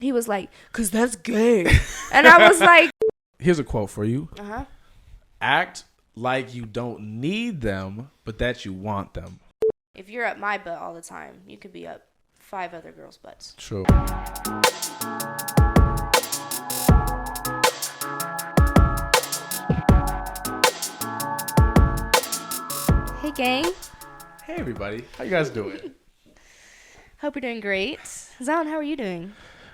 He was like, "'Cause that's gay." And I was like, Here's a quote for you. "Uh-huh." Act like you don't need them, but that you want them. If you're up my butt all the time, you could be up 5 other girls' butts. True. Hey, gang. Hey everybody, how you guys doing? Hope you're doing great. Zion, how are you doing?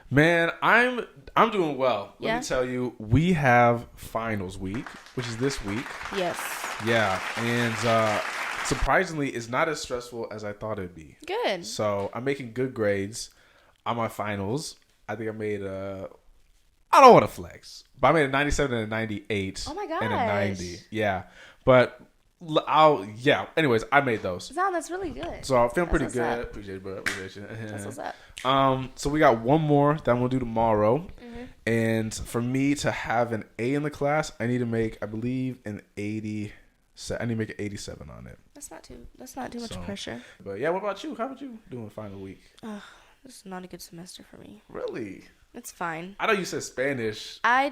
Man, I'm doing well. Let Yeah? me tell you, we have finals week, which is this week. Yes. Yeah, and surprisingly, it's not as stressful as I thought it'd be. Good. So I'm making good grades on my finals. I think I made I don't want to flex, but I made a 97 and a 98. Oh my And a gosh. 90. Yeah, but Anyways, I made those. Zion, that's really good. So I'm feeling pretty what's good. up. Appreciate it, bro. Appreciate you. That's what's up. So we got one more that I'm gonna do tomorrow, Mm-hmm. and for me to have an A in the class, I need to make, I believe, an 80. I need to make an 87 on it. That's not too much So- pressure. But yeah, what about you? How about you doing final week? This is not a good semester for me. Really? It's fine. I know you said Spanish. I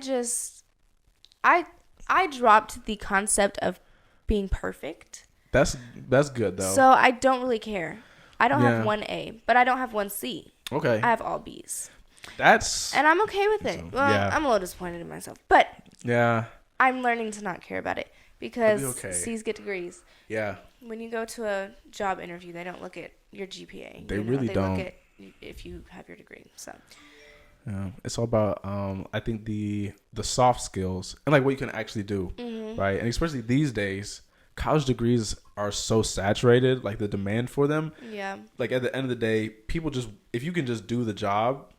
dropped the concept of being perfect. That's good though. So I don't really care. I don't Yeah. have one A, but I don't have one C. Okay. I have all B's. That's And I'm okay with it. So, Well, yeah. I'm a little disappointed in myself. But yeah. I'm learning to not care about it because It'll be okay. C's get degrees. Yeah. When you go to a job interview, they don't look at your GPA. They really they don't. Look at if you have your degree. So Yeah, it's all about I think the soft skills and like what you can actually do, right? And especially these days, college degrees are so saturated, like the demand for them. yeah, Like at the end of the day, people just, if you can just do the job,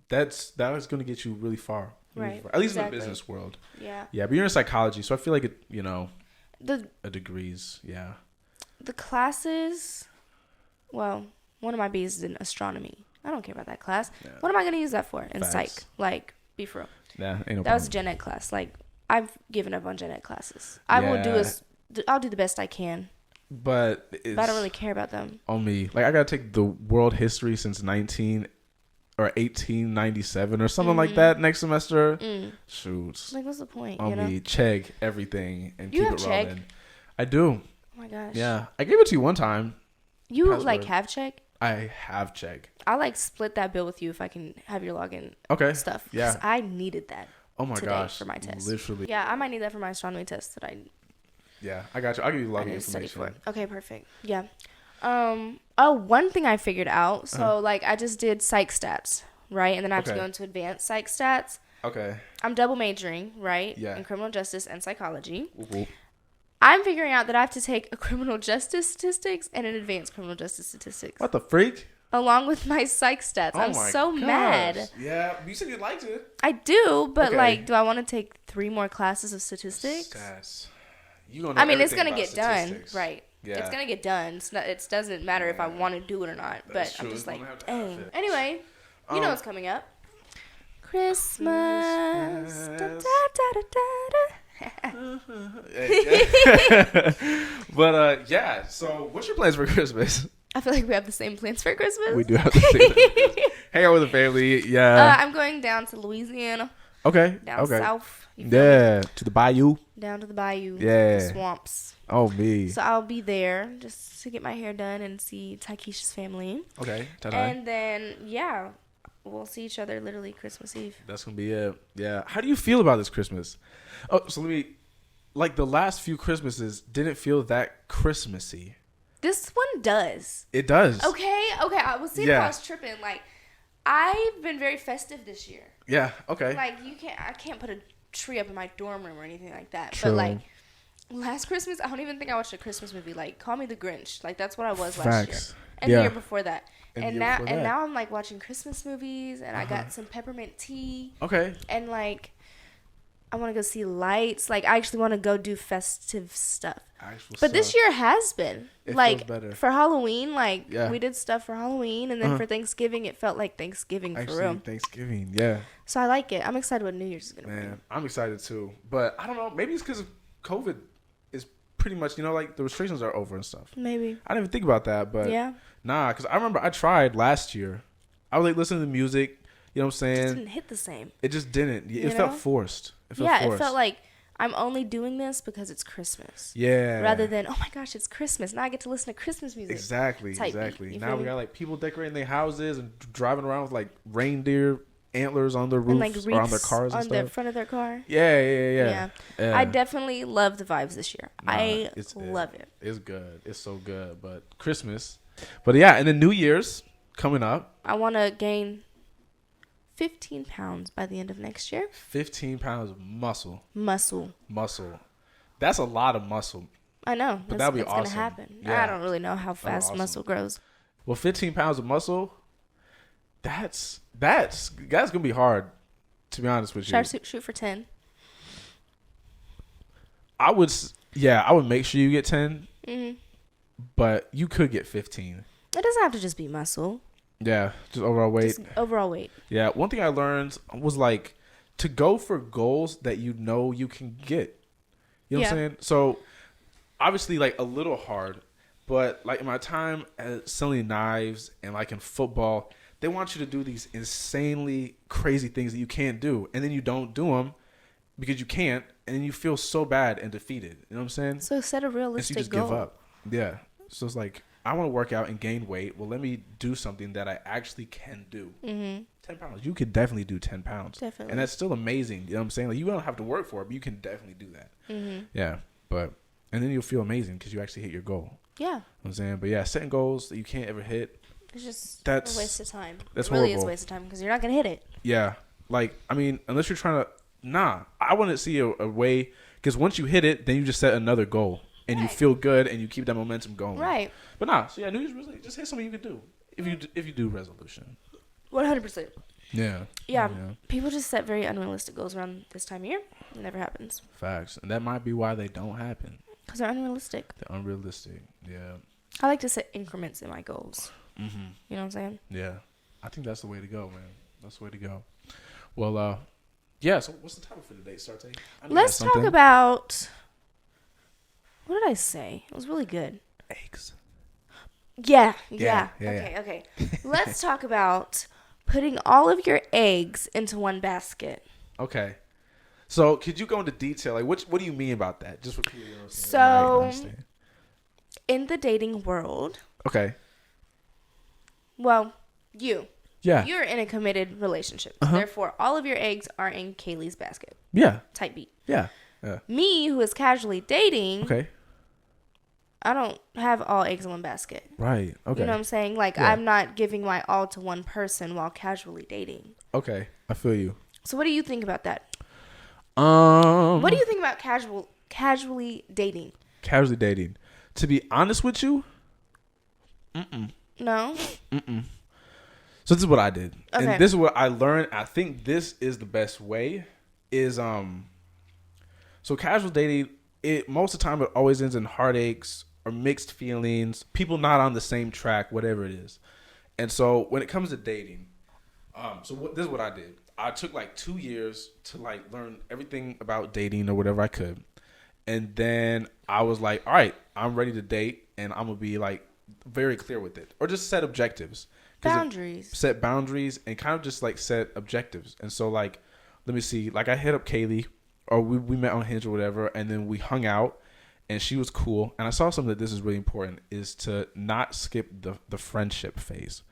that is going to get you really far. Really Right, far. At least exactly. in the business world. yeah. Yeah, but you're in psychology, so I feel like it, The a degrees, yeah. the classes. Well, one of my B's is in astronomy. I don't care about that class. Yeah. What am I going to use that for? In Facts. psych. Like, be for real. Yeah, ain't no That was a problem. gen ed class. Like, I've given up on gen ed classes. I'll do the best I can, But it's but I don't really care about them. on me. Like I gotta take the world history since 1897 or something like that next semester. Shoot. Like, what's the point? On You know? me, check everything and You keep have it check? rolling. I do. Oh my gosh. Yeah, I gave it to you one time. You Password. like have check? I have check. I'll like split that bill with you if I can have your login Okay. stuff. 'Cause Yeah. I needed that. Oh my today gosh. for my test. Literally. Yeah, I might need that for my astronomy test that I Yeah, I got you. I'll give you I login need to study for. information. Okay, perfect. Yeah. One thing I figured out. So like I just did psych stats, right? And then I have to Okay. go into advanced psych stats. Okay. I'm double majoring, right? Yeah. In criminal justice and psychology. Whoop. I'm figuring out that I have to take a criminal justice statistics and an advanced criminal justice statistics What the freak? along with my psych stats. Oh I'm my so gosh. mad. Yeah, you said you liked it. I do, but Okay. like, do I want to take 3 more classes of statistics? Stats. You gonna know I mean, it's everything gonna about get done, statistics. right? Yeah. It's gonna get done. It doesn't matter if I want to do it or not. That's But I'm true. just It's like, gonna have to happen. dang. Anyway, you know what's coming up. Christmas. Da, da, da, da, da. But yeah. So, what's your plans for Christmas? I feel like we have the same plans for Christmas. We do have to say hang out with the family. Yeah. I'm going down to Louisiana, Okay. down Okay. south. You feel me? Yeah. To the bayou. Down to the bayou. Yeah. The swamps. Oh me. So I'll be there just to get my hair done and see Taikisha's family. Okay. Ta-da. And then, yeah, we'll see each other literally Christmas Eve. That's gonna be it. Yeah. How do you feel about this Christmas? Oh, so let me. Like the last few Christmases didn't feel that Christmassy. This one does. It does. Okay. I was seeing if I was tripping. Like, I've been very festive this year. Yeah. Okay. Like, I can't put a tree up in my dorm room or anything like that. True. But like, last Christmas, I don't even think I watched a Christmas movie. Like, Call Me the Grinch. Like, that's what I was last year. Facts. And Yeah. the year before that. And the And year now before that. I'm like watching Christmas movies, and I got some peppermint tea, Okay. and like I want to go see lights. Like, I actually want to go do festive stuff. Actual But this stuff. year has been It like feels better. for Halloween. Like, Yeah. we did stuff for Halloween, and then for Thanksgiving, it felt like Thanksgiving for Actually, real. Thanksgiving. Yeah. So I like it. I'm excited what New Year's is gonna Man, I'm excited too. But I don't know. Maybe it's because of COVID is pretty much, like the restrictions are over and stuff. bring. Maybe. I didn't even think about that, but Yeah. nah, because I remember I tried last year. I was like listening to music, You know what I'm It just saying? didn't hit the same. It just didn't. It You felt know? forced. It felt Yeah, forced. it felt like I'm only doing this because it's Christmas. Yeah. Rather than, oh my gosh, it's Christmas. Now I get to listen to Christmas music. Exactly. type beat. Exactly. You Now feel we me? got like people decorating their houses and driving around with like reindeer antlers on their And like roofs or on their wreaths cars and on the stuff. front of their car. Yeah. I definitely love the vibes this year. Nah, I it's love it. It's good. It's so good. But Christmas. But yeah, and then New Year's coming up. I want to gain 15 pounds by the end of next year. 15 pounds of muscle. Muscle. That's a lot of muscle. I know. But that'd be it's gonna awesome. happen. Yeah. I don't really know how fast awesome. muscle grows. Well, 15 pounds of muscle, that's gonna be hard, to be honest with you. Should I shoot for 10? I would make sure you get 10, Mm-hmm. but you could get 15. It doesn't have to just be muscle. Yeah, just overall weight. Just overall weight. Yeah, one thing I learned was like to go for goals that you know you can get. You know what I'm saying? So obviously like a little hard, but like in my time at selling knives and like in football, they want you to do these insanely crazy things that you can't do, and then you don't do them because you can't, and then you feel so bad and defeated. You know what I'm saying? So set a And so realistic you just goal. give up. Yeah. So it's like, I want to work out and gain weight. Well, let me do something that I actually can do. Mm-hmm. 10 pounds. You could definitely do 10 pounds. Definitely. And that's still amazing. You know what I'm saying? Like, you don't have to work for it, but you can definitely do that. Mm-hmm. Yeah. And then you'll feel amazing because you actually hit your goal. Yeah. You know what I'm saying? But yeah, setting goals that you can't ever hit. It's just That's- a waste of time. that's it really is horrible. a waste of time because you're not going to hit it. Yeah. Like, I mean, unless you're trying to, I want to see a way, because once you hit it, then you just set another goal. And you Right. feel good and you keep that momentum going. Right. But so yeah, New Year's resolution, just hit something you can do. If you do resolution. 100%. Yeah. Yeah. People just set very unrealistic goals around this time of year. It never happens. Facts. And that might be why they don't happen. Because they're unrealistic. They're unrealistic. Yeah. I like to set increments in my goals. Mm-hmm. You know what I'm saying? Yeah. I think that's the way to go, man. That's the way to go. Well, yeah, so what's the topic for today, Sarte? Let's talk about... What did I say? It was really good. eggs. Yeah. Yeah. Okay. Let's talk about putting all of your eggs into one basket. Okay. So could you go into detail? Like, what do you mean about that? Just for people who don't So- understand. In the dating world, Okay. well, Yeah. you're in a committed relationship. Uh-huh. Therefore, all of your eggs are in Kaylee's basket. Yeah. Type beat. Yeah. Me, who is casually dating, Okay. I don't have all eggs in one basket. Right. Okay. You know what I'm saying? Like, Yeah. I'm not giving my all to one person while casually dating. Okay. I feel you. So what do you think about that? What What do you think about casually dating? Casually dating. To be honest with you, No? so this is what I did. Okay. And this is what I learned. I think this is the best way is so casual dating, it most of the time it always ends in heartaches or mixed feelings, people not on the same track, whatever it is. And so when it comes to dating, this is what I did. I took like 2 years to like learn everything about dating or whatever I could. And then I was like, all right, I'm ready to date and I'm going to be like very clear with it or just set objectives. 'Cause Boundaries. set boundaries and kind of just like set objectives. And so like, let me see, like I hit up Kaylee or we met on Hinge or whatever. And then we hung out and she was cool. And I saw something that this is really important is to not skip the friendship phase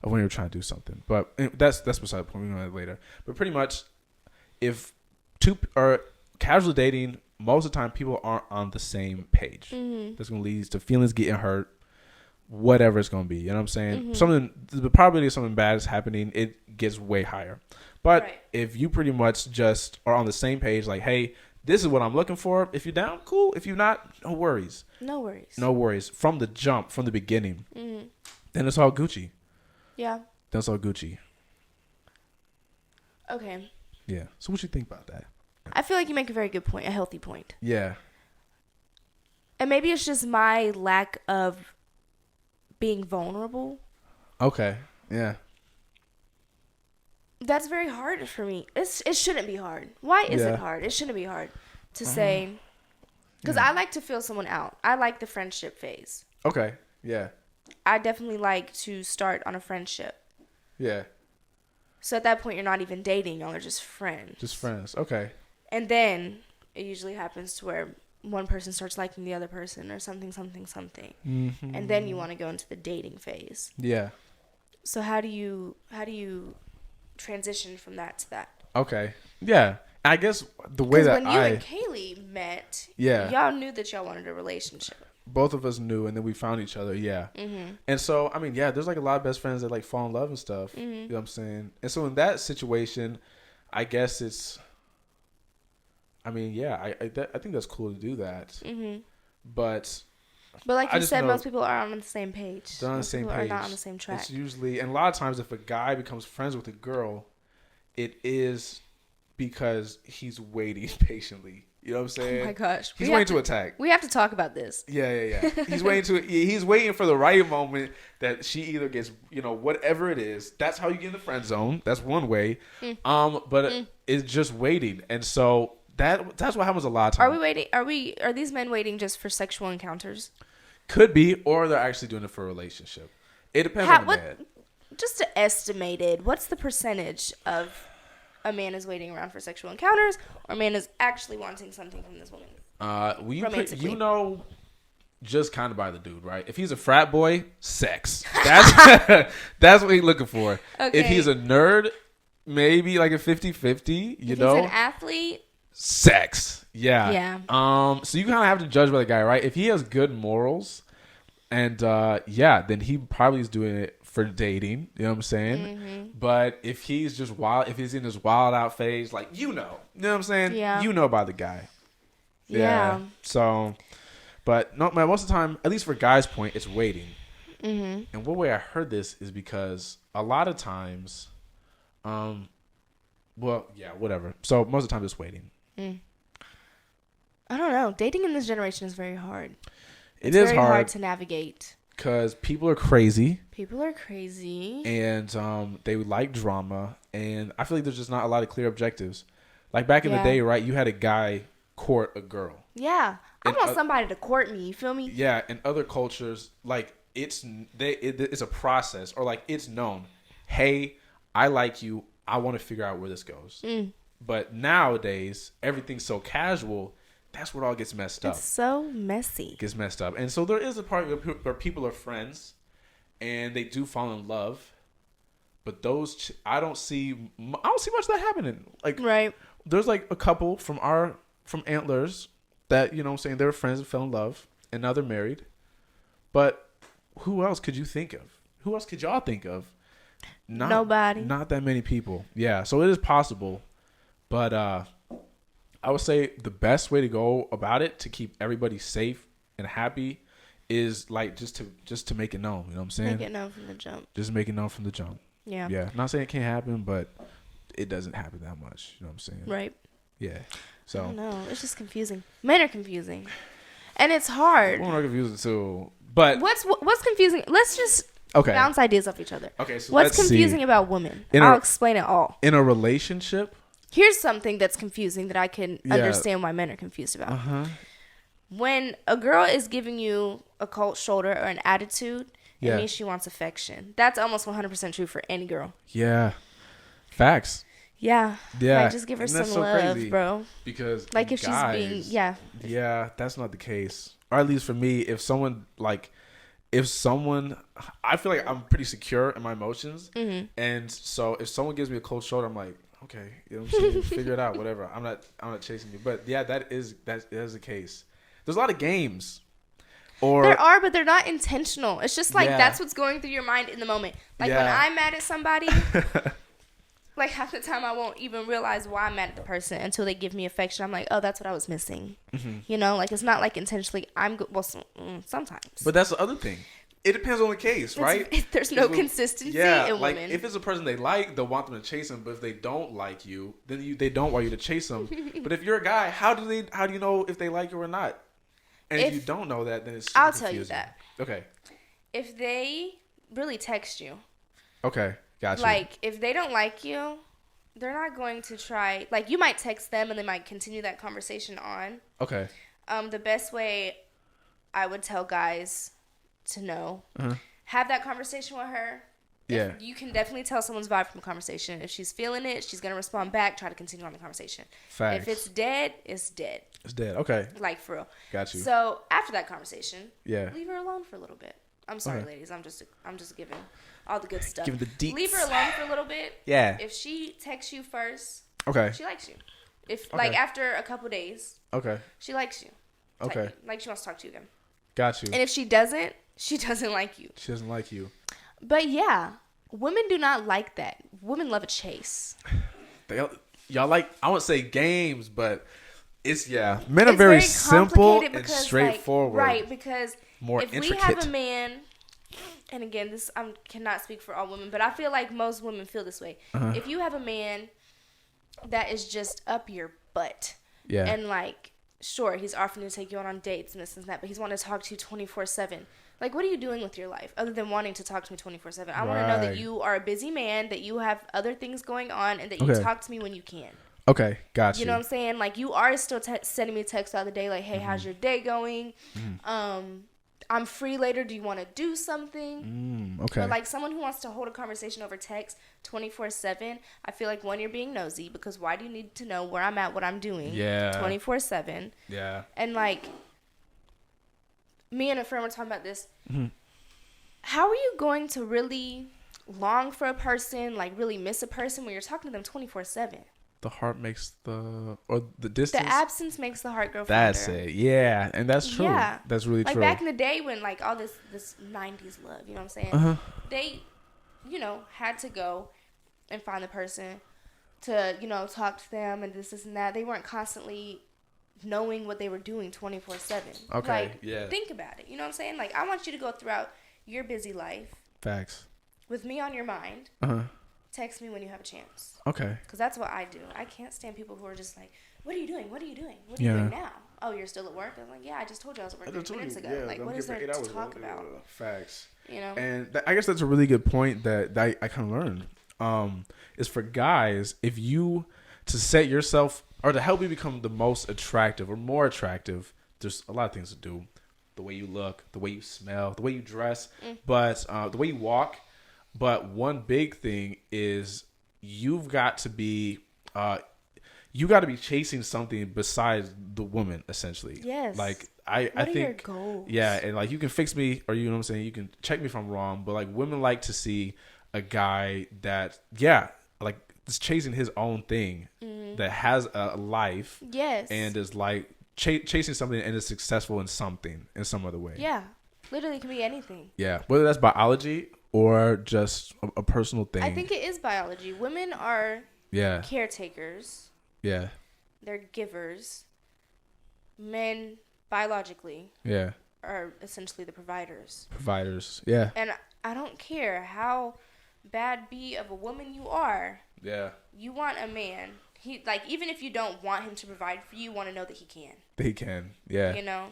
of when you're trying to do something. But that's beside the point. We're going to that later. But pretty much if two are casually dating, most of the time people aren't on the same page. That's going to lead to feelings getting hurt, whatever it's going to be. You know what I'm saying? The probability of something bad is happening, it gets way higher. But Right. if you pretty much just are on the same page, like, hey, this is what I'm looking for. If you're down, cool. If you're not, no worries. No worries. No worries. From the jump, from the beginning, Mm-hmm. then it's all Gucci. Yeah. That's all Gucci. Okay. Yeah. So what you think about that? I feel like you make a very good point, a healthy point. Yeah. And maybe it's just my lack of being vulnerable. Okay. Yeah. That's very hard for me. It shouldn't be hard. Why is Yeah. it hard? It shouldn't be hard to say. Because I like to feel someone out. I like the friendship phase. Okay. Yeah. I definitely like to start on a friendship. Yeah. So at that point, you're not even dating. Y'all are just friends. Just friends. Okay. And then it usually happens to where one person starts liking the other person or something. Mm-hmm. And then you want to go into the dating phase. Yeah. So how do you transition from that to that? Okay. Yeah. I guess the way that when you and Kaylee met, y'all knew that y'all wanted a relationship. Both of us knew, and then we found each other. Yeah. Mm-hmm. And so, I mean, yeah, there's like a lot of best friends that like fall in love and stuff. Mm-hmm. You know what I'm saying? And so in that situation, I guess it's, I mean, yeah, I think that's cool to do that. Mm-hmm. But like you said, most people are on the same page. They're on the same page. Are not on the same track. It's usually, and a lot of times if a guy becomes friends with a girl, it is because he's waiting patiently. You know what I'm saying? Oh my gosh. He's waiting to attack. We have to talk about this. Yeah. He's waiting for the right moment that she either gets, whatever it is. That's how you get in the friend zone. That's one way. But it's just waiting. And so that's what happens a lot of times. Are we waiting? Are these men waiting just for sexual encounters? Could be, or they're actually doing it for a relationship. It depends on the man. Just to estimated, what's the percentage of a man is waiting around for sexual encounters, or a man is actually wanting something from this woman? Just kind of by the dude, right? If he's a frat boy, sex. That's that's what he's looking for. Okay. If he's a nerd, maybe like a 50-50, if he's an athlete, sex. Yeah. So you kind of have to judge by the guy, right? If he has good morals, and then he probably is doing it for dating. You know what I'm saying? Mm-hmm. But if he's just wild, if he's in his wild out phase, like you know what I'm saying? Yeah. You know about the guy. Yeah. So, but no, man. Most of the time, at least for guys' point, it's waiting. Mm-hmm. And one way I heard this is because a lot of times, whatever. So most of the time, it's waiting. I don't know. Dating in this generation is very hard. It's very hard to navigate. Because people are crazy. And they like drama. And I feel like there's just not a lot of clear objectives. Like back in the day, right? You had a guy court a girl. Yeah. I want somebody to court me. You feel me? Yeah. In other cultures, like it's a process, or like it's known. Hey, I like you. I want to figure out where this goes. But nowadays, everything's so casual. That's what all gets messed up. It's so messy. Gets messed up. And so there is a part where people are friends and they do fall in love. But those, I don't see much of that happening. Like, right. There's like a couple from Antlers that, you know what I'm saying, they were friends and fell in love and now they're married. But who else could you think of? Who else could y'all think of? Nobody. Not that many people. Yeah. So it is possible. But, I would say the best way to go about it to keep everybody safe and happy is like just to make it known. You know what I'm saying? Make it known from the jump. Just make it known from the jump. Yeah. Yeah. Not saying it can't happen, but it doesn't happen that much. You know what I'm saying? Right. Yeah. So. I don't know. It's just confusing. Men are confusing, and it's hard. Women are confusing too. But what's confusing? Let's just bounce ideas off each other. Okay. So what's confusing about women? I'll explain it all. In a relationship. Here's something that's confusing that I can understand why men are confused about. When a girl is giving you a cold shoulder or an attitude, it means she wants affection. That's almost 100% true for any girl. Yeah. Facts. Yeah. Like, just give her some love, crazy, bro. Because like if guys, she's being Yeah, that's not the case. Or at least for me, I feel like I'm pretty secure in my emotions. Mm-hmm. And so if someone gives me a cold shoulder, I'm like, okay, you know what I'm saying? Figure it out, whatever. I'm not chasing you. But yeah, that is the case. There's a lot of games. There are, but they're not intentional. It's just like that's what's going through your mind in the moment. Like when I'm mad at somebody, like half the time I won't even realize why I'm mad at the person until they give me affection. I'm like, oh, that's what I was missing. Mm-hmm. You know, like it's not like intentionally. Sometimes. But that's the other thing. It depends on the case, right? There's no consistency in like women. If it's a person they like, they'll want them to chase them. But if they don't like you, then they don't want you to chase them. But if you're a guy, how do you know if they like you or not? And if you don't know that, then it's I'll confusing. tell you that. Okay. If they really text you. Okay, gotcha. Like if they don't like you, they're not going to try. Like you might text them and they might continue that conversation on. Okay. The best way I would tell guys to know, have that conversation with her. Yeah. You can definitely tell someone's vibe from a conversation. If she's feeling it, she's going to respond back, try to continue on the conversation. Facts. If it's dead, it's dead. It's dead. Okay. Like, for real. Got you. So, after that conversation, yeah, leave her alone for a little bit. I'm sorry, ladies. I'm just giving all the good stuff. Give the deets. Leave her alone for a little bit. Yeah. If she texts you first, okay, she likes you. If like after a couple days, okay, she likes you. Okay. Like she wants to talk to you again. Got you. And if she doesn't like you. She doesn't like you. But yeah, women do not like that. Women love a chase. Y'all like, I wouldn't say games, but men are very simple and straightforward. Like, right, because more if intricate. we have a man, and again, this I cannot speak for all women, but I feel like most women feel this way. If you have a man that is just up your butt, and like, sure, he's offering to take you on dates and this and that, but he's wanting to talk to you 24/7. Like, what are you doing with your life other than wanting to talk to me 24/7? I want to know that you are a busy man, that you have other things going on, and that you talk to me when you can. Okay, gotcha. You know what I'm saying? Like, you are still sending me texts the other day, like, hey, how's your day going? I'm free later. Do you want to do something? Okay. But, like, someone who wants to hold a conversation over text 24/7, I feel like, one, you're being nosy, because why do you need to know where I'm at, what I'm doing? 24/7. Yeah. And, like, me and a friend were talking about this. How are you going to really long for a person, like really miss a person when you're talking to them 24/7? The heart makes the distance. The absence makes the heart grow fonder. That's it. Yeah, and that's true. Yeah. That's really like true. Like back in the day when like all this 90s love, you know what I'm saying? They, had to go and find the person to, talk to them and this and that. They weren't constantly knowing what they were doing 24/7. Okay, like, think about it. You know what I'm saying? Like, I want you to go throughout your busy life. Facts. With me on your mind. Text me when you have a chance. Okay. Because that's what I do. I can't stand people who are just like, what are you doing? What are you doing? What are you doing now? Oh, you're still at work? I'm like, yeah, I just told you I was at work 30 minutes ago. Yeah, like, what is there to talk about? Facts. And I guess that's a really good point that I kind of learned. Is for guys, if you, to set yourself, or to help you become the most attractive or more attractive, there's a lot of things to do. The way you look, the way you smell, the way you dress, but the way you walk. But one big thing is you've got to be chasing something besides the woman, essentially. Yes. Like I think your goals? Yeah, and like you can fix me, or you know what I'm saying, you can check me if I'm wrong, but like women like to see a guy that like is chasing his own thing, that has a life. Yes. And is like chasing something and is successful in something in some other way. Yeah. Literally can be anything. Yeah. Whether that's biology or just a personal thing. I think it is biology. Women are caretakers. Yeah. They're givers. Men, biologically, are essentially the providers. Yeah. And I don't care how bad be of a woman you are. Yeah. You want a man. He, like, even if you don't want him to provide for you, you want to know that he can. He can. Yeah. You know?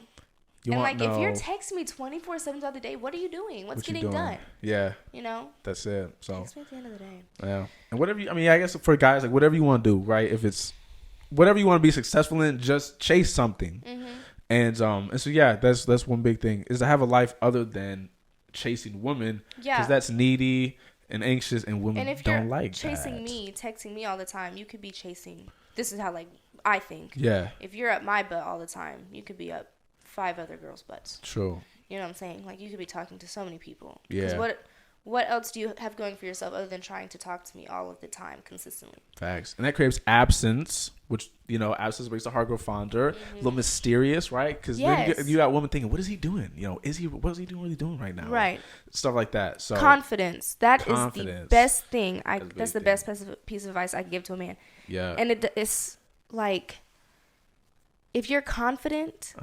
If you're texting me 24/7 throughout the day, what are you doing? What's getting done? Yeah. You know? That's it. So. Text me at the end of the day. Yeah. And whatever I guess for guys, like, whatever you want to do, right? If it's whatever you want to be successful in, just chase something. And so that's one big thing, is to have a life other than chasing women. Yeah. Because that's needy and anxious, and women don't like that. And if you're chasing me, texting me all the time, you could be chasing. This is how, like, I think. Yeah. If you're up my butt all the time, you could be up 5 other girls' butts. True. You know what I'm saying? Like, you could be talking to so many people. Yeah. Because what else do you have going for yourself other than trying to talk to me all of the time consistently? Facts. And that creates absence, which, absence makes the heart grow fonder. A little mysterious, right? Because then you got a woman thinking, what is he doing? What is he doing right now? Right. Stuff like that. So confidence. That is the best thing. That's the best piece of advice I can give to a man. Yeah. And it's like, if you're confident,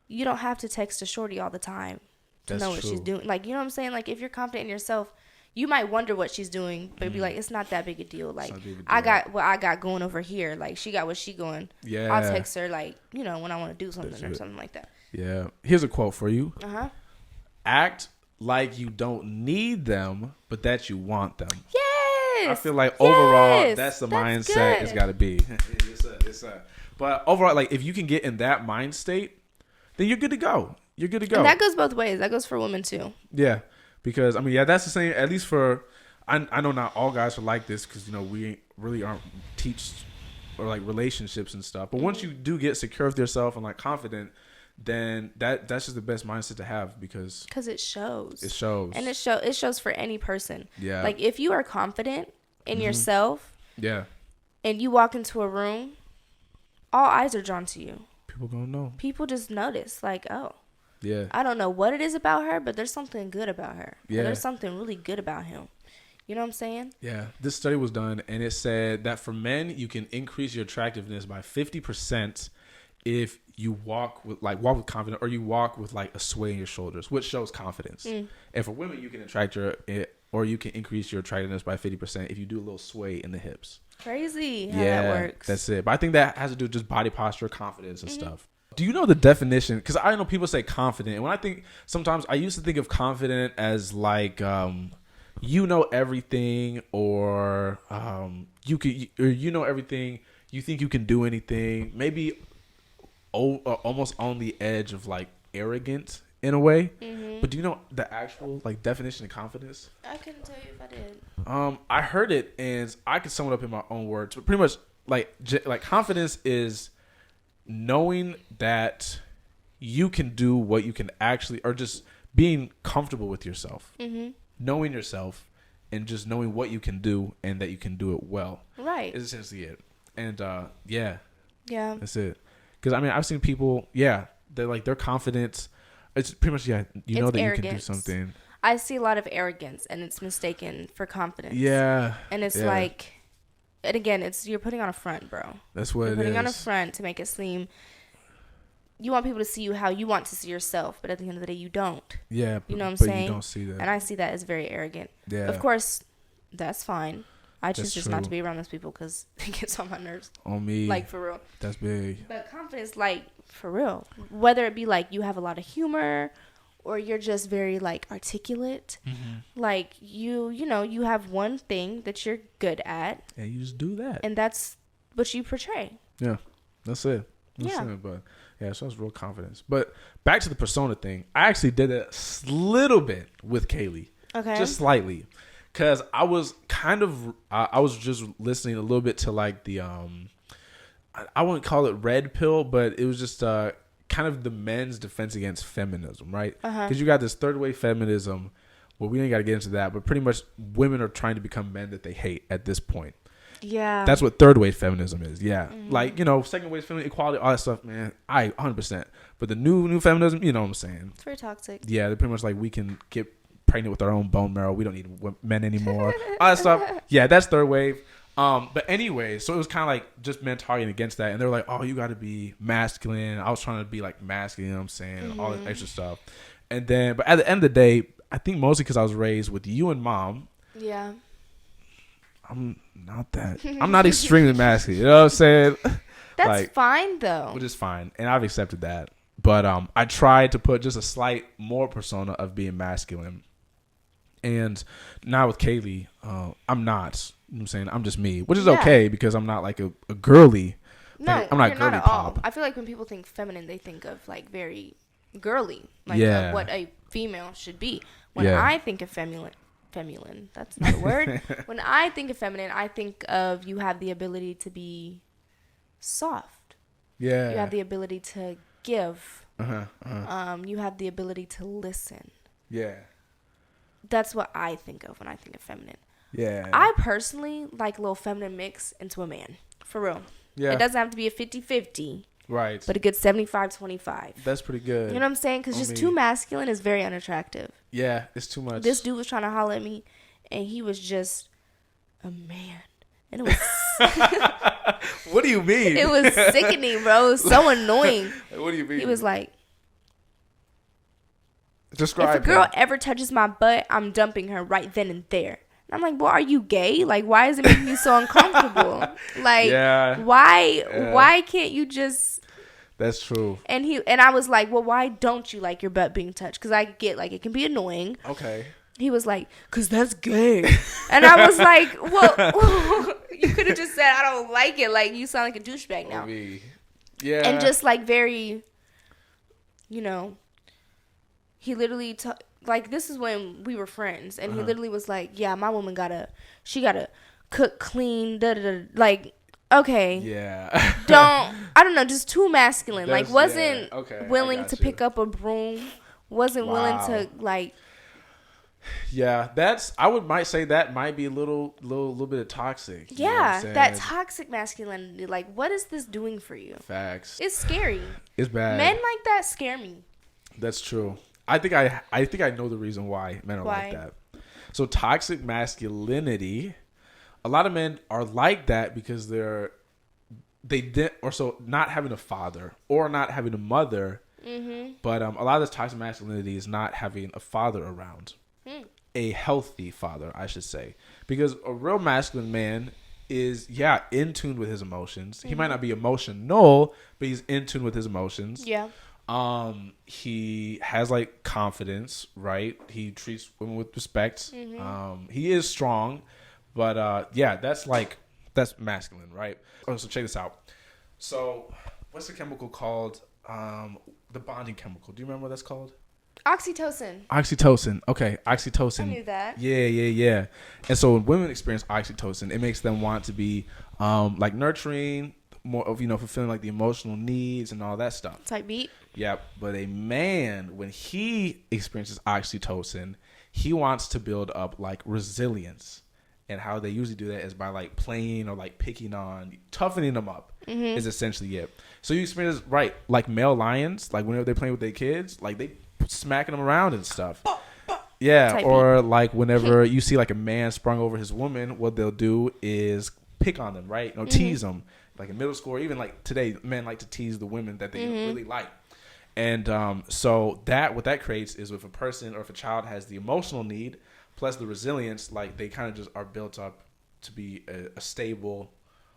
you don't have to text a shorty all the time to know what she's doing. Like, you know what I'm saying? Like, if you're confident in yourself, you might wonder what she's doing, but be like, it's not that big a deal. Like, I got what I got going over here. Like, she got what she going. Yeah. I'll text her, like, when I want to do something or something like that. Yeah. Here's a quote for you. Act like you don't need them, but that you want them. Yes. I feel like overall, that's the mindset it's got to be. But overall, like, if you can get in that mind state, then you're good to go. And that goes both ways. That goes for women too. Yeah. Because I mean, yeah, that's the same. At least for I know not all guys are like this because we really aren't teach or like relationships and stuff. But once you do get secure with yourself and like confident, then that's just the best mindset to have because it shows. It shows. And it shows for any person. Yeah. Like if you are confident in yourself. Yeah. And you walk into a room, all eyes are drawn to you. People gonna know. People just notice, like, oh. Yeah. I don't know what it is about her, but there's something good about her. Yeah. There's something really good about him. You know what I'm saying? Yeah. This study was done, and it said that for men, you can increase your attractiveness by 50% if you walk with confidence, or you walk with like a sway in your shoulders, which shows confidence. And for women, you can you can increase your attractiveness by 50% if you do a little sway in the hips. Crazy how that works. That's it. But I think that has to do with just body posture, confidence, and stuff. Do you know the definition? Because I know people say confident, and when I think sometimes I used to think of confident as like you know everything, or you know everything. You think you can do anything. Maybe almost on the edge of like arrogant in a way. But do you know the actual like definition of confidence? I couldn't tell you if I did. I heard it and I could sum it up in my own words, but pretty much like confidence is knowing that you can do what you can actually, or just being comfortable with yourself, knowing yourself, and just knowing what you can do and that you can do it well. Right. Is essentially it. And yeah, that's it. Because I mean, I've seen people, they're like they're confident. It's pretty much you know that arrogance. You can do something. I see a lot of arrogance, and it's mistaken for confidence. Yeah. And it's like, and again, you're putting on a front, bro. That's what you're putting on a front to make it seem. You want people to see you how you want to see yourself, but at the end of the day, you don't. Yeah. You know what I'm saying? You don't see that. And I see that as very arrogant. Yeah. Of course, that's fine. I choose just true. not to be around those people because it gets on my nerves. On me. Like, for real. That's big. But confidence, like, for real. Whether it be, like, you have a lot of humor or you're just very, like, articulate. Like, you have one thing that you're good at. And you just do that. And that's what you portray. Yeah. That's it. But, yeah, so it's real confidence. But back to the persona thing. I actually did a little bit with Kaylee. Okay. Just slightly. Because I was I was just listening a little bit to like the, I wouldn't call it red pill, but it was just kind of the men's defense against feminism, right? Because you got this third wave feminism. Well, we ain't got to get into that, but pretty much women are trying to become men that they hate at this point. Yeah. That's what third wave feminism is. Yeah. Like, second wave feminism, equality, all that stuff, man. 100%. But the new feminism, you know what I'm saying? It's very toxic. Yeah. They're pretty much like, we can get pregnant with our own bone marrow. We don't need men anymore. All that stuff. Yeah. That's third wave. But anyway, so it was kind of like just men targeting against that. And they were like, oh, you got to be masculine. I was trying to be like masculine, you know what I'm saying? All that extra stuff. And then, but at the end of the day, I think mostly because I was raised with you and mom. Yeah. I'm not that. I'm not extremely masculine. You know what I'm saying? That's like, fine though. Which is fine, and I've accepted that. But I tried to put just a slight more persona of being masculine. And now with Kaylee, I'm not. You know what I'm saying? I'm just me, which is okay because I'm not like a girly. No, I'm not girly at pop. all. I feel like when people think feminine, they think of like very girly, like what a female should be. When I think of feminine, that's not a word. When I think of feminine, I think of you have the ability to be soft. Yeah. You have the ability to give. You have the ability to listen. Yeah. That's what I think of when I think of feminine. Yeah. I personally like a little feminine mix into a man. For real. Yeah. It doesn't have to be a 50-50. Right. But a good 75-25. That's pretty good. You know what I'm saying? Because just too masculine is very unattractive. Yeah, it's too much. This dude was trying to holler at me, and he was just a man. And it was... What do you mean? It was sickening, bro. It was so annoying. What do you mean? He was like... Describe if a girl ever touches my butt, I'm dumping her right then and there. And I'm like, boy, are you gay? Like, why is it making you so uncomfortable? Like, why can't you just... That's true. And I was like, well, why don't you like your butt being touched? Because I get, like, it can be annoying. Okay. He was like, because that's gay. And I was like, well, you could have just said, I don't like it. Like, you sound like a douchebag now. Yeah. And just, like, very, he literally, like, this is when we were friends, and he literally was like, yeah, my woman gotta cook, clean, like, okay. Yeah. I don't know, just too masculine. Like, wasn't willing to pick up a broom, wasn't willing to, like. Yeah, might say that might be a little bit of toxic. Yeah, that toxic masculinity. Like, what is this doing for you? Facts. It's scary. It's bad. Men like that scare me. That's true. I think I know the reason why men are like that. So toxic masculinity, a lot of men are like that because not having a father or not having a mother. Mm-hmm. But a lot of this toxic masculinity is not having a father around. A healthy father, I should say, because a real masculine man is in tune with his emotions. He might not be emotional, but he's in tune with his emotions. Yeah. He has like confidence, right? He treats women with respect. Mm-hmm. He is strong, but that's masculine, right? Oh, so check this out. So, what's the chemical called? The bonding chemical. Do you remember what that's called? Oxytocin. Okay, oxytocin. I knew that. Yeah. And so when women experience oxytocin, it makes them want to be like nurturing, more of, fulfilling like the emotional needs and all that stuff. Type beat. Yeah, but a man, when he experiences oxytocin, he wants to build up like resilience. And how they usually do that is by like playing or like picking on, toughening them up is essentially it. So you experience, right, like male lions, like whenever they're playing with their kids, like they smacking them around and stuff. Yeah, type or beat. Like whenever you see like a man sprung over his woman, what they'll do is pick on them, right? Tease them. Like in middle school, or even like today, men like to tease the women that they really like. And so what that creates is if a person or if a child has the emotional need plus the resilience, like they kind of just are built up to be a stable,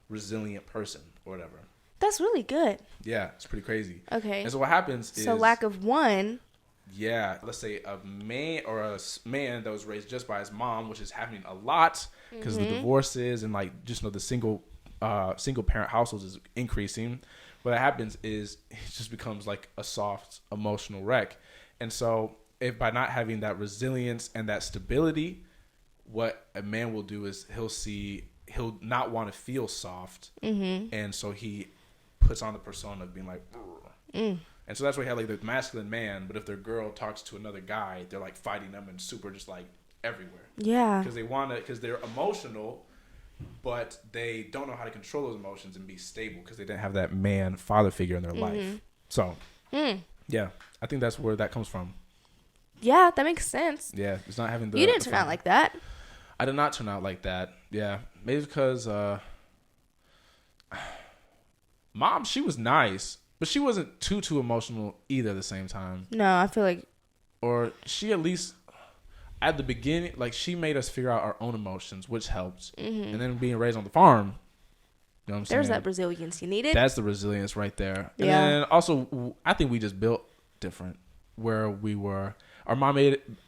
resilient person or whatever. That's really good. Yeah, it's pretty crazy. Okay. And so what happens is... So lack of one... Yeah, let's say a man that was raised just by his mom, which is happening a lot because of the divorces and like just the single parent households is increasing. What happens is he just becomes like a soft emotional wreck. And so if by not having that resilience and that stability, what a man will do is he'll not want to feel soft. And so he puts on the persona of being like, and so that's why you have like the masculine man, but if their girl talks to another guy, they're like fighting them and super just like everywhere. Yeah. Because they're emotional, but they don't know how to control those emotions and be stable because they didn't have that man father figure in their life. So, yeah, I think that's where that comes from. Yeah, that makes sense. Yeah, it's not having You didn't turn out like that. I did not turn out like that. Yeah, maybe because mom, she was nice. But she wasn't too emotional either at the same time. No, I feel like... Or she at least, at the beginning, like she made us figure out our own emotions, which helped. And then being raised on the farm, you know what I'm saying? There's that resilience you needed. That's the resilience right there. And then also, I think we just built different where we were. Our mom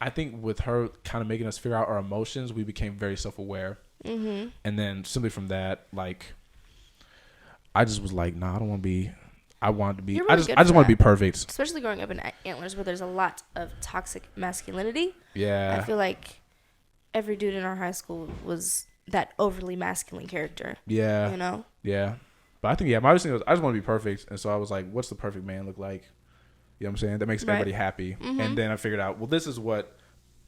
I think with her kind of making us figure out our emotions, we became very self-aware. And then simply from that, like, I just was like, nah, I don't want to be... I wanted to be. Really I just want to be perfect. Especially growing up in Antlers, where there's a lot of toxic masculinity. Yeah. I feel like every dude in our high school was that overly masculine character. Yeah. You know. Yeah, but I think my biggest thing was I just want to be perfect, and so I was like, "What's the perfect man look like?" You know what I'm saying? That makes everybody happy. And then I figured out, well, this is what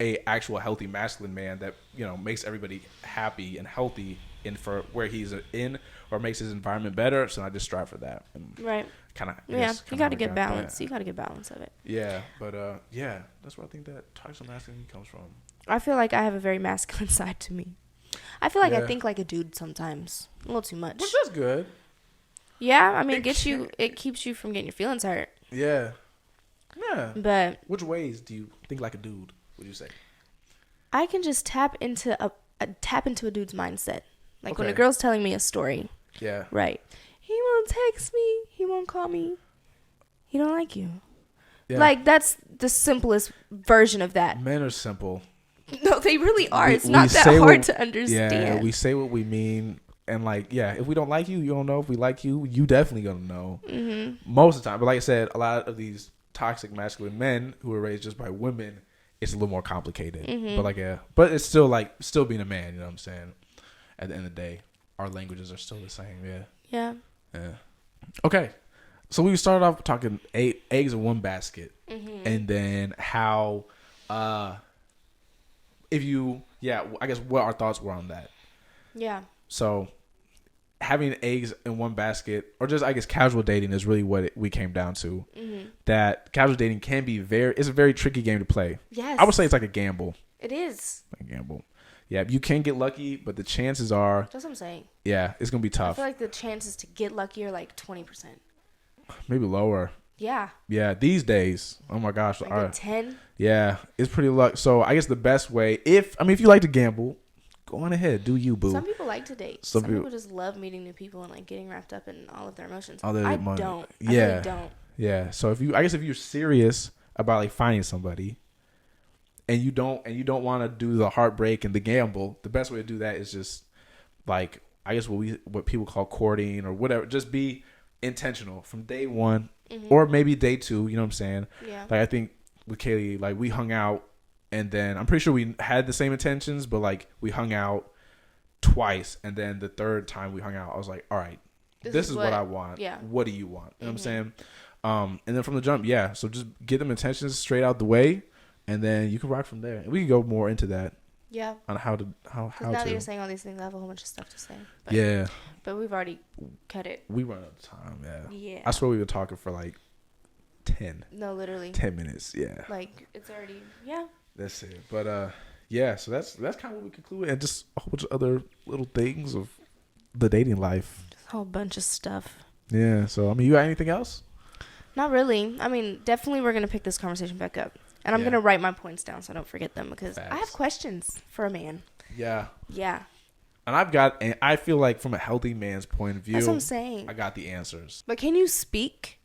a actual healthy masculine man that makes everybody happy and healthy in for where he's in or makes his environment better. So I just strive for that. And kind of you got to get balance. You got to get balance of it. Yeah, but that's where I think that toxic masculinity comes from. I feel like I have a very masculine side to me. I feel like I think like a dude sometimes, a little too much. Which is good. Yeah, I mean, it keeps you from getting your feelings hurt. Yeah. But which ways do you think like a dude? Would you say? I can just tap into a dude's mindset. Like when a girl's telling me a story. Yeah. Right. He won't text me. He won't call me. He don't like you. Yeah. Like that's the simplest version of that. Men are simple. No, they really are. It's not that hard to understand. Yeah, we say what we mean. And like, if we don't like you, you don't know. If we like you, you definitely gonna know. Most of the time. But like I said, a lot of these toxic masculine men who are raised just by women, it's a little more complicated. But like, yeah, but it's still like still being a man. You know what I'm saying? At the end of the day, our languages are still the same. Yeah. Okay. So we started off talking eggs in one basket, and then how, I guess what our thoughts were on that. Yeah. So having eggs in one basket, or just I guess casual dating, is really what we came down to. That casual dating can be it's a very tricky game to play. Yes. I would say it's like a gamble. It is. Like a gamble. Yeah, you can get lucky, but the chances are... That's what I'm saying. Yeah, it's going to be tough. I feel like the chances to get lucky are like 20%. Maybe lower. Yeah. Yeah, these days. Oh my gosh. Like 10? Yeah, it's pretty lucky. So I guess the best way, if you like to gamble, go on ahead. Do you, boo. Some people like to date. Some people just love meeting new people and like getting wrapped up in all of their emotions. I don't. Yeah. I really don't. Yeah. So if you're serious about like finding somebody, and you don't want to do the heartbreak and the gamble, the best way to do that is just like, I guess what people call courting or whatever. Just be intentional from day one, or maybe day 2. You know what I'm saying? Yeah. Like I think with Kaylee, like we hung out, and then I'm pretty sure we had the same intentions, but like we hung out twice, and then the third time we hung out, I was like, all right, this is what I want. Yeah. What do you want? You know what I'm saying? And then from the jump, yeah. So just get them intentions straight out the way. And then you can rock from there. And we can go more into that. Yeah. On how to. Now that you're saying all these things, I have a whole bunch of stuff to say. But we've already cut it. We run out of time, yeah. I swear we were talking for like 10. No, literally. 10 minutes, yeah. Like, it's already, yeah. That's it. But, yeah, so that's kind of what we concluded. And just a whole bunch of other little things of the dating life. Just a whole bunch of stuff. Yeah, so, you got anything else? Not really. Definitely we're going to pick this conversation back up. And I'm going to write my points down so I don't forget them, because I have questions for a man. Yeah. Yeah. And I feel like from a healthy man's point of view, that's what I'm saying. I got the answers. But can you speak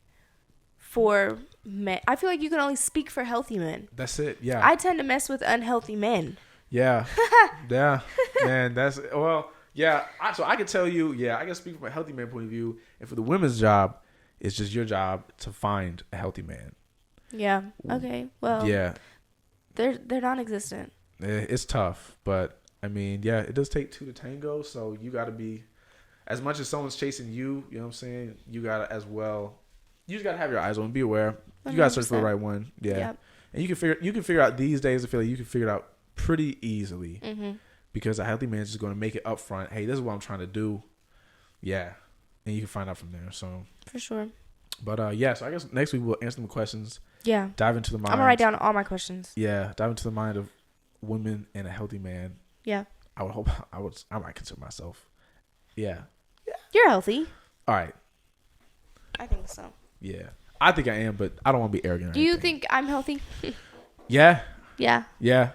for men? I feel like you can only speak for healthy men. That's it. Yeah. I tend to mess with unhealthy men. Yeah. Yeah. Man, yeah. So I can tell you, I can speak from a healthy man point of view. And for the women's job, it's just your job to find a healthy man. Yeah. Okay. Well. Yeah. They're non-existent. It's tough, but it does take 2 to tango. So you got to be, as much as someone's chasing you, you know what I'm saying. You gotta as well. You just gotta have your eyes on. Be aware. 100%. You gotta search for the right one. Yeah. Yep. And you can figure out these days. I feel like you can figure it out pretty easily, because a healthy man is just going to make it up front. Hey, this is what I'm trying to do. Yeah, and you can find out from there. So for sure. But so I guess next week we'll answer some questions. Yeah. Dive into the mind. I'm gonna write down all my questions. Yeah, dive into the mind of women and a healthy man. Yeah. I might consider myself. Yeah. You're healthy. All right. I think so. Yeah. I think I am, but I don't want to be arrogant. Do you think I'm healthy? Yeah. Yeah. Yeah.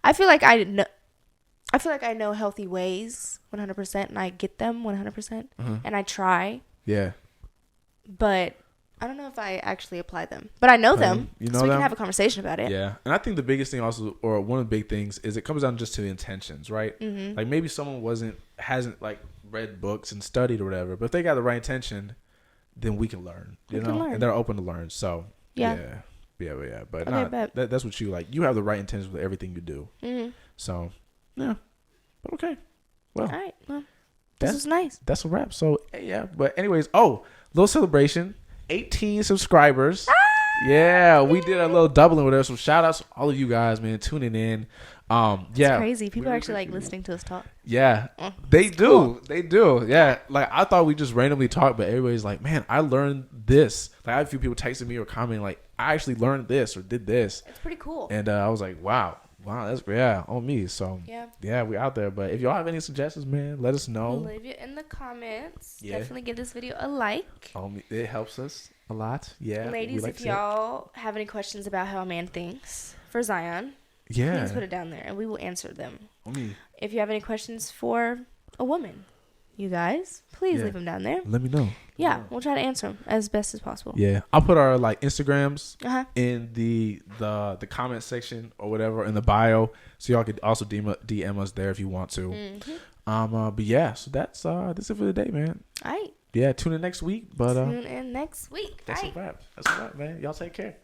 I feel like I know healthy ways 100%, and I get them 100%, and I try. Yeah. But I don't know if I actually apply them. But I know them. You know so we can have a conversation about it. Yeah. And I think the biggest thing also, or one of the big things, is it comes down just to the intentions, right? Mm-hmm. Like maybe someone hasn't like read books and studied or whatever, but if they got the right intention, then we can learn, you know? And they're open to learn. So yeah. But okay, that's what you like. You have the right intentions with everything you do. Mm-hmm. So yeah. But okay. Well. All right. Well, this was nice. That's a wrap. So yeah. But anyways, little celebration. 18 subscribers. Yeah, we did a little doubling with us. So shout outs to all of you guys, man, tuning in. It's crazy. People are actually like listening to us talk. Yeah, they do. Cool. They do. Yeah, like I thought we just randomly talked, but everybody's like, man, I learned this. Like I had a few people texting me or commenting like, I actually learned this or did this. It's pretty cool. And I was like, wow, that's on me. So yeah, we out there. But if y'all have any suggestions, man, let us know. Leave it in the comments. Yeah. Definitely give this video a like. It helps us a lot. Yeah, ladies, if y'all have any questions about how a man thinks for Zion, please put it down there and we will answer them. If you have any questions for a woman, you guys, please leave them down there. Let me know. Yeah, we'll try to answer them as best as possible. Yeah, I'll put our like Instagrams in the comment section or whatever in the bio, so y'all could also DM us there if you want to. Mm-hmm. But yeah, so that's it for the day, man. All right. Yeah, tune in next week. But tune in next week. That's a wrap. That's a wrap, man. Y'all take care.